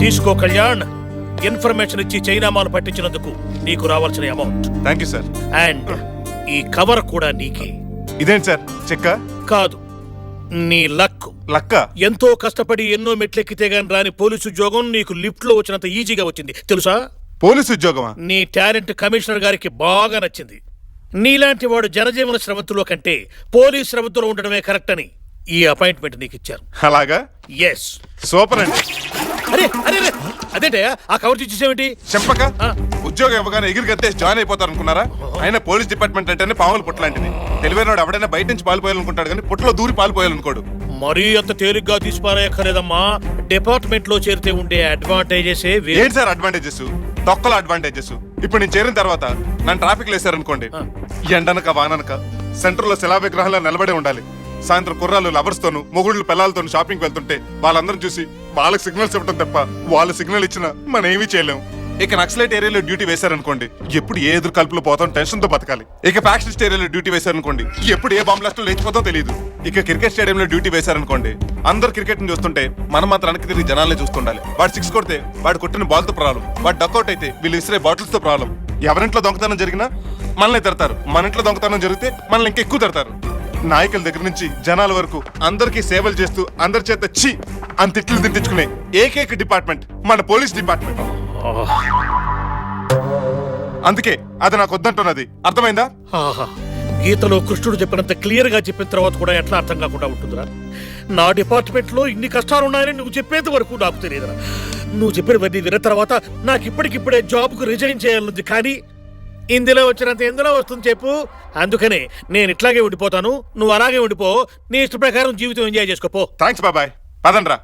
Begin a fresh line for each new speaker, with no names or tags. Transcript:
తీసుకో కళ్యాణ్. ఇన్ఫర్మేషన్ ఇచ్చి చైనామాలు పట్టించినందుకు నీకు రావాల్సిన amount.
Thank you sir.
And ఈ కవర్ కూడా నీకే.
ఇదేంటి సార్ చెక్క?
కాదు, నీ లక్.
లక్క?
ఎంతో కష్టపడి ఎన్నో మెట్లెక్కితే గాని రాని పోలీసు ఉద్యోగం నీకు లిఫ్ట్ లో వచ్చినంత ఈజీగా వచ్చింది తెలుసా?
పోలీసు ఉద్యోగమా?
నీ టాలెంట్ కమిషనర్ గారికి బాగా నచ్చింది. నీలాంటి వాడు జనజీవన శ్రవంతులో కంటే పోలీస్ శ్రవంతులో ఉండడమే కరెక్ట్ అని ఈ అపాయింట్మెంట్ నీకు ఇచ్చారు.
అలాగా?
ఎస్.
సూపర్ అండి.
అరే అరే అదేంటే ఆ కవర్ చూసేసేమిటి?
చెప్పక ఉద్యోగం ఇవ్వగానే ఎగిరి కత్తేసి జాయిన్ అయిపోతారు అనుకున్నారా? అయినా పోలీస్ డిపార్ట్మెంట్ అంటేనే పాములు పుట్టలాంటిది. తెలివైనవాడు ఎవడైనా బయట నుంచి పాల్పోయాలనుకుంటాడు కానీ పుట్టలో దూరి పాల్పోయాలనుకోడు.
మరీ అంత తేలిగ్గా తీసిపారేయక్కర్లేదమ్మా. డిపార్ట్మెంట్ లో చేరితే ఉండే అడ్వాంటేజెస్
ఏంటి సార్ అడ్వాంటేజెస్? తొక్కల అడ్వాంటేజెస్. ఇప్పుడు నేను చేరిన తర్వాత నన్ను ట్రాఫిక్ లో వేసారనుకోండి, ఎండనక వాననక సెంటర్ లో శిలా విగ్రహాల్లో నిలబడే ఉండాలి. సాయంత్రం కుర్రాళ్ళు లవర్స్ తోను మొగుళ్ళు పిల్లలతో షాపింగ్ వెళ్తుంటే వాళ్ళందరూ చూసి వాళ్ళకి సిగ్నల్స్ ఇవ్వడం తప్ప వాళ్ళు సిగ్నల్ ఇచ్చినా మనం ఏమీ చేయలేము. ఇక నక్సలైట్ ఏరియాలో డ్యూటీ వేశారనుకోండి, ఎప్పుడు ఏ ఎదురు కలుపులో పోతాం టెన్షన్ తో బతకాలి. ఇక ఫ్యాక్షనిస్ట్ ఏరియాలో డ్యూటీ వేశారనుకోండి, ఎప్పుడు ఏ బాంబ్ బ్లాస్ట్ లో లేచిపోతాం తెలియదు. ఇక క్రికెట్ స్టేడియంలో డ్యూటీ వేశారనుకోండి, అందరు క్రికెట్ ని చూస్తుంటే మనం మాత్రం వెనక్కి తిరిగి జనాలే చూస్తుండాలి. వాడు సిక్స్ కొడితే వాడు కొట్టిన బాల్ తో ప్రాబ్లం, వాడు డక్అౌట్ అయితే వీళ్ళు ఇసిరే బాటిల్స్ తో ప్రాబ్లం. ఎవరింట్లో దొంగతనం జరిగినా మనల్ని తిడతారు, మన ఇంట్లో దొంగతనం జరిగితే మనల్ని ఇంకా ఎక్కువ తిడతారు. నాయకుల దగ్గర నుంచి జనాల వరకు అందరికీ సేవలు చేస్తూ అందరి చేత ఛీ అని తిట్లు తిట్టించుకునే ఏకైక డిపార్ట్మెంట్ మన పోలీస్ డిపార్ట్మెంట్. అందుకే అది నాకు వద్దంటున్నది. అర్థమైందా?
గీతలో కృష్ణుడు చెప్పినంత క్లియర్ గా చెప్పిన తర్వాత కూడా ఎట్లా అర్థం కాకుండా ఉంటుందిరా? నా డిపార్ట్మెంట్ లో ఇన్ని కష్టాలున్నాయని నువ్వు చెప్పేంత వరకు నాకు తెలియదురా. నువ్వు చెప్పినవన్నీ విన్న తర్వాత నాకు ఇప్పటికిప్పుడే జాబ్ కు రిజైన్ చేయాలనుంది. కానీ ఇందులో వచ్చినంత ఎందులో వస్తుంది చెప్పు? అందుకనే నేను ఇట్లాగే ఉండిపోతాను, నువ్వు అలాగే ఉండిపో. నీ ఇష్ట ప్రకారం జీవితం ఎంజాయ్ చేసుకోపో.
థ్యాంక్స్ బాబాయ్. పదండ్రా.